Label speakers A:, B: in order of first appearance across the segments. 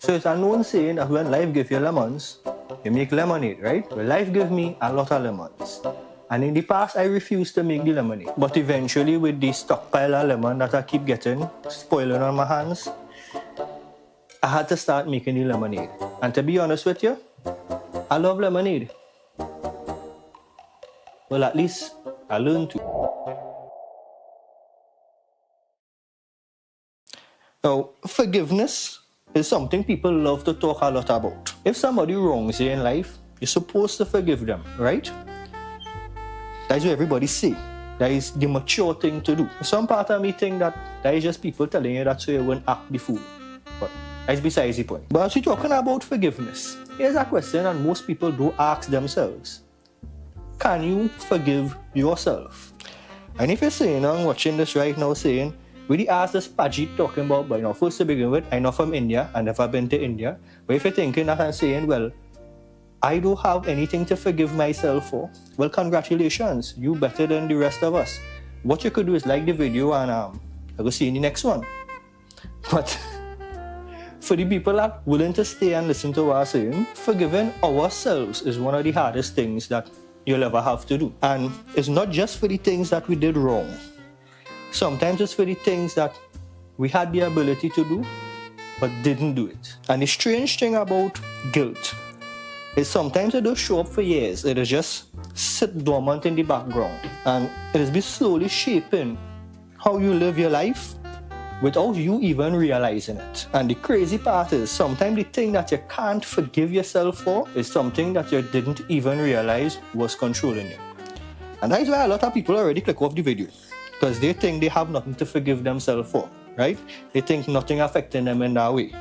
A: So it's a known saying that when life gives you lemons, you make lemonade, right? Well, life gave me a lot of lemons. And in the past, I refused to make the lemonade. But eventually, with the stockpile of lemon that I keep getting, spoiling on my hands, I had to start making the lemonade. And to be honest with you, I love lemonade. Well, at least I learned to. Now, forgiveness is something people love to talk a lot about. If somebody wrongs you in life, you're supposed to forgive them, right? That's what everybody say. That is the mature thing to do. Some part of me think that is just people telling you that so you won't act the fool. But that's besides the point. But as we're talking about forgiveness, here's a question that most people do ask themselves. Can you forgive yourself? And if you're saying, I'm watching this right now saying, really ask this Pajit talking about, but first to begin with, I'm not from India, I've never been to India. But if you're thinking that I'm saying, well, I don't have anything to forgive myself for, well, congratulations, you better than the rest of us. What you could do is like the video and I'll see you in the next one. But for the people that are willing to stay and listen to what I'm saying, forgiving ourselves is one of the hardest things that you'll ever have to do. And it's not just for the things that we did wrong. Sometimes it's for the things that we had the ability to do, but didn't do it. And the strange thing about guilt is sometimes it does show up for years. It is just sit dormant in the background. And it is be slowly shaping how you live your life without you even realizing it. And the crazy part is sometimes the thing that you can't forgive yourself for is something that you didn't even realize was controlling you. And that is why a lot of people already click off the video. Because they think they have nothing to forgive themselves for, right? They think nothing affecting them in that way.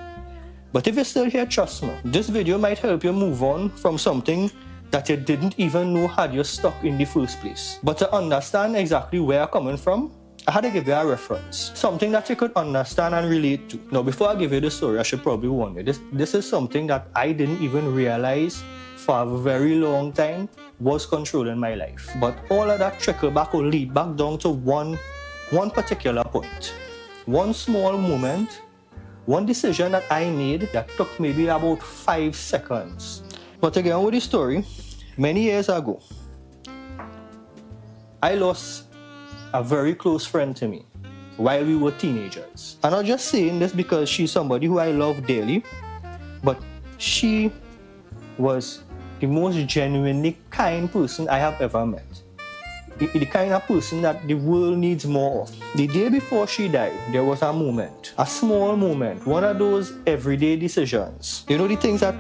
A: But if you're still here, trust me, this video might help you move on from something that you didn't even know had you stuck in the first place. But to understand exactly where I'm coming from, I had to give you a reference. Something that you could understand and relate to. Now, before I give you the story, I should probably warn you. This is something that I didn't even realize for a very long time was controlling my life. But all of that trickle back or lead back down to one particular point. One small moment, one decision that I made that took maybe about 5 seconds. But again, with the story, many years ago, I lost a very close friend to me while we were teenagers. I'm not just saying this because she's somebody who I love dearly, but she was the most genuinely kind person I have ever met. The kind of person that the world needs more of. The day before she died, there was a moment, a small moment, one of those everyday decisions. You know, the things that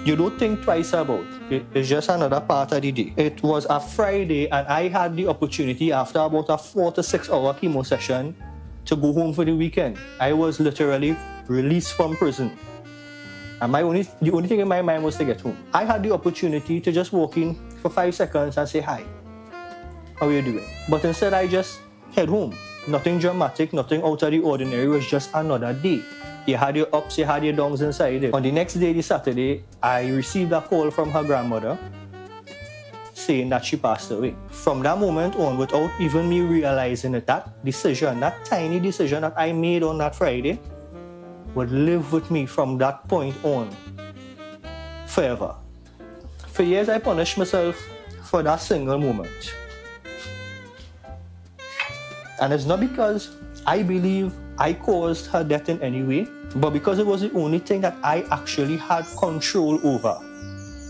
A: you don't think twice about. It's just another part of the day. It was a Friday and I had the opportunity after about a 4 to 6 hour chemo session to go home for the weekend. I was literally released from prison. And the only thing in my mind was to get home. I had the opportunity to just walk in for 5 seconds and say, hi, how are you doing? But instead I just head home. Nothing dramatic, nothing out of the ordinary. It was just another day. You had your ups, you had your downs inside it. On the next day, the Saturday, I received a call from her grandmother saying that she passed away. From that moment on, without even me realizing it, that decision, that tiny decision that I made on that Friday, would live with me from that point on forever. For years, I punished myself for that single moment. And it's not because I believe I caused her death in any way, but because it was the only thing that I actually had control over,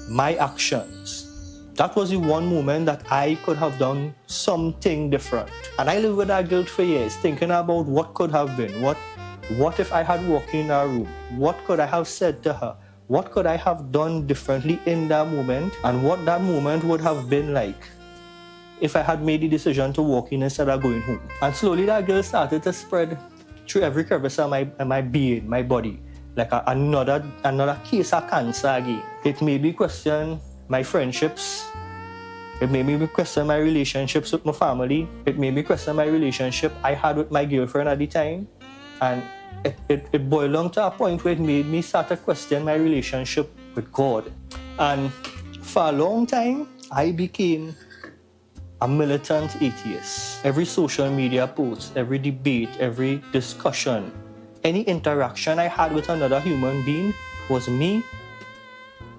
A: my actions. That was the one moment that I could have done something different. And I lived with that guilt for years, thinking about what could have been. What if I had walked in that room? What could I have said to her? What could I have done differently in that moment? And what that moment would have been like if I had made the decision to walk in instead of going home. And slowly that guilt started to spread through every crevice of my being, my body, like another case of cancer again. It made me question my friendships. It made me question my relationships with my family. It made me question my relationship I had with my girlfriend at the time. And it boiled down to a point where it made me start to question my relationship with God. And for a long time, I became a militant atheist. Every social media post, every debate, every discussion, any interaction I had with another human being was me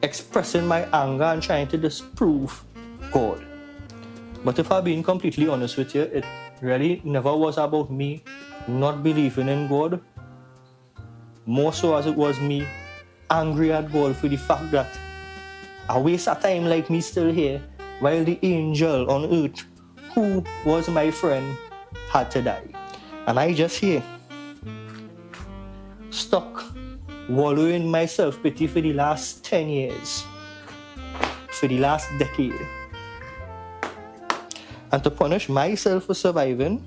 A: expressing my anger and trying to disprove God. But if I'm being completely honest with you, it really never was about me not believing in God, more so as it was me angry at God for the fact that I waste a time like me still here while the angel on earth, who was my friend, had to die. And I just here, stuck, wallowing in my self-pity for the last 10 years, for the last decade. And to punish myself for surviving,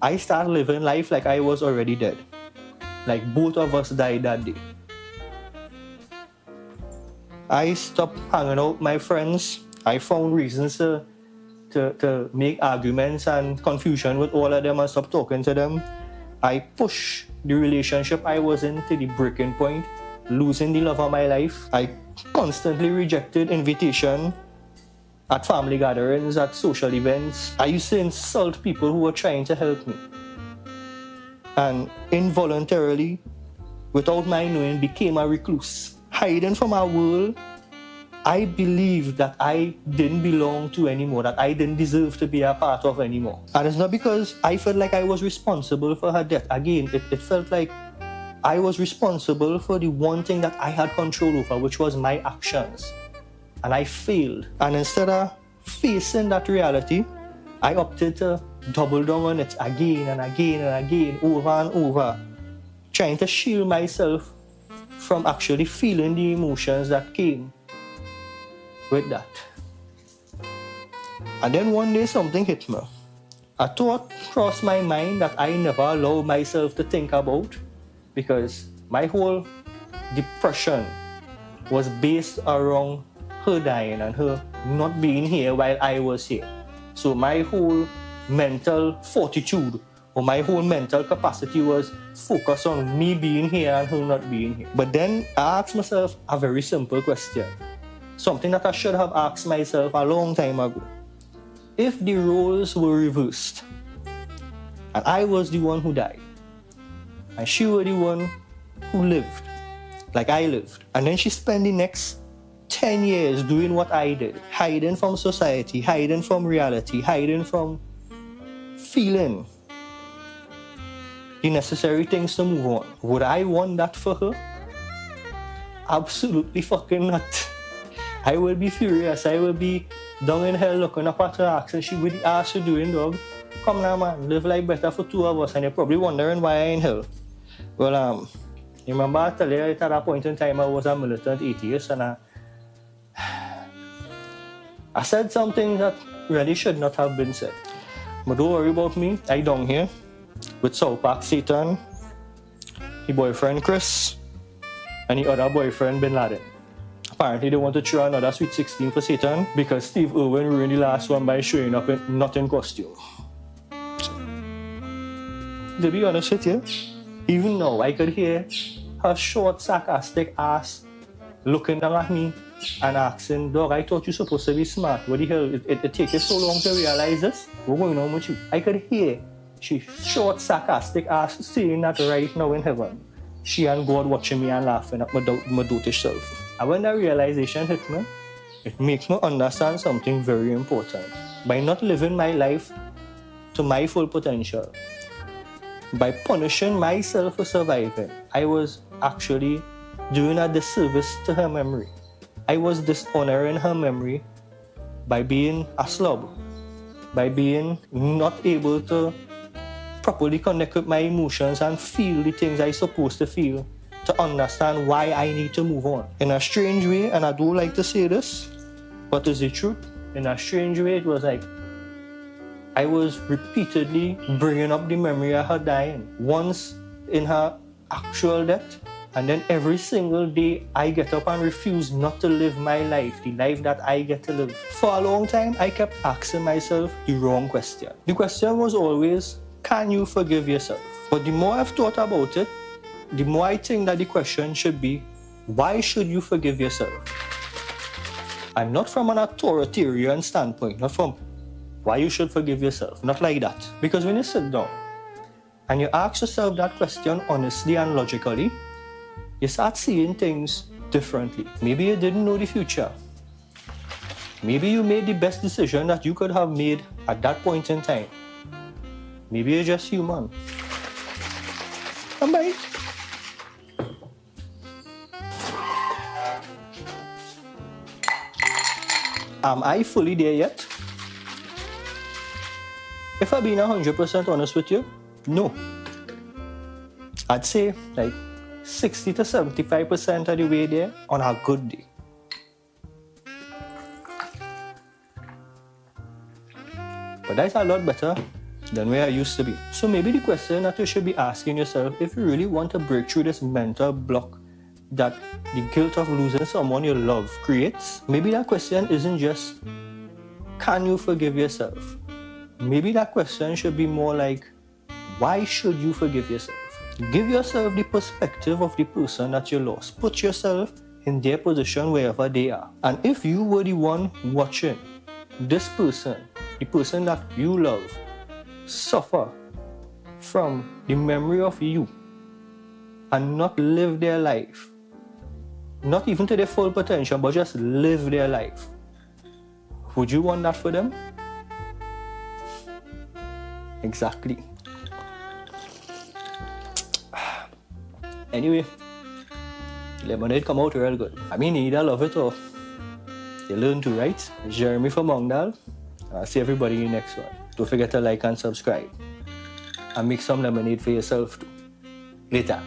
A: I started living life like I was already dead. Like both of us died that day. I stopped hanging out with my friends. I found reasons to make arguments and confusion with all of them and stop talking to them. I pushed the relationship I was in to the breaking point, losing the love of my life. I constantly rejected invitation at family gatherings, at social events. I used to insult people who were trying to help me. And involuntarily, without my knowing, became a recluse. Hiding from our world, I believed that I didn't belong to anymore, that I didn't deserve to be a part of anymore. And it's not because I felt like I was responsible for her death. Again, it felt like I was responsible for the one thing that I had control over, which was my actions. And I failed. And instead of facing that reality, I opted to double down on it again and again and again, over and over, trying to shield myself from actually feeling the emotions that came with that. And then one day something hit me. A thought crossed my mind that I never allowed myself to think about, because my whole depression was based around her dying and her not being here while I was here. So my whole mental fortitude or my whole mental capacity was focused on me being here and her not being here. But then I asked myself a very simple question, something that I should have asked myself a long time ago. If the roles were reversed and I was the one who died and she was the one who lived like I lived, and then she spent the next 10 years doing what I did, hiding from society, hiding from reality, hiding from feeling the necessary things to move on, would I want that for her? Absolutely fucking not. I will be furious. I will be down in hell looking up at her, asking she would ask you doing, dog. Come now, man, live life better for two of us. And you're probably wondering why I'm in hell. Well, you remember I tell you at that point in time I was a militant atheist, and I said something that really should not have been said. But don't worry about me. I down here with South Park Satan, his boyfriend Chris, and the other boyfriend Bin Laden. Apparently they want to throw another Sweet 16 for Satan because Steve Irwin ruined the last one by showing up not in costume. So, to be honest with you, even now I could hear her short, sarcastic ass looking down at me and asking, dog, I thought you were supposed to be smart. What the hell? It takes you so long to realize this? What's going on with you? I could hear she short, sarcastic ass saying that right now in heaven. She and God watching me and laughing at my dotish self. And when that realization hit me, it makes me understand something very important. By not living my life to my full potential, by punishing myself for surviving, I was actually doing a disservice to her memory. I was dishonoring her memory by being a slob, by being not able to properly connect with my emotions and feel the things I'm supposed to feel to understand why I need to move on. In a strange way, and I do like to say this, but it's the truth, in a strange way, it was like I was repeatedly bringing up the memory of her dying. Once in her actual death, and then every single day I get up and refuse not to live my life, the life that I get to live. For a long time, I kept asking myself the wrong question. The question was always, can you forgive yourself? But the more I've thought about it, the more I think that the question should be, why should you forgive yourself? And not from an authoritarian standpoint, not from why you should forgive yourself, not like that. Because when you sit down and you ask yourself that question honestly and logically, you start seeing things differently. Maybe you didn't know the future. Maybe you made the best decision that you could have made at that point in time. Maybe you're just human. Bye. Am I fully there yet? If I'm being 100% honest with you, no. I'd say like 60 to 75% of the way there on a good day. But that's a lot better than where I used to be. So maybe the question that you should be asking yourself, if you really want to break through this mental block that the guilt of losing someone you love creates, maybe that question isn't just, can you forgive yourself? Maybe that question should be more like, why should you forgive yourself? Give yourself the perspective of the person that you lost. Put yourself in their position wherever they are. And if you were the one watching this person, the person that you love, suffer from the memory of you and not live their life, not even to their full potential, but just live their life, would you want that for them? Exactly. Anyway, lemonade come out real good. I mean, you either love it or you learn to, right? Jeremy from Mongdal. I'll see everybody in the next one. Don't forget to like and subscribe. And make some lemonade for yourself too. Later.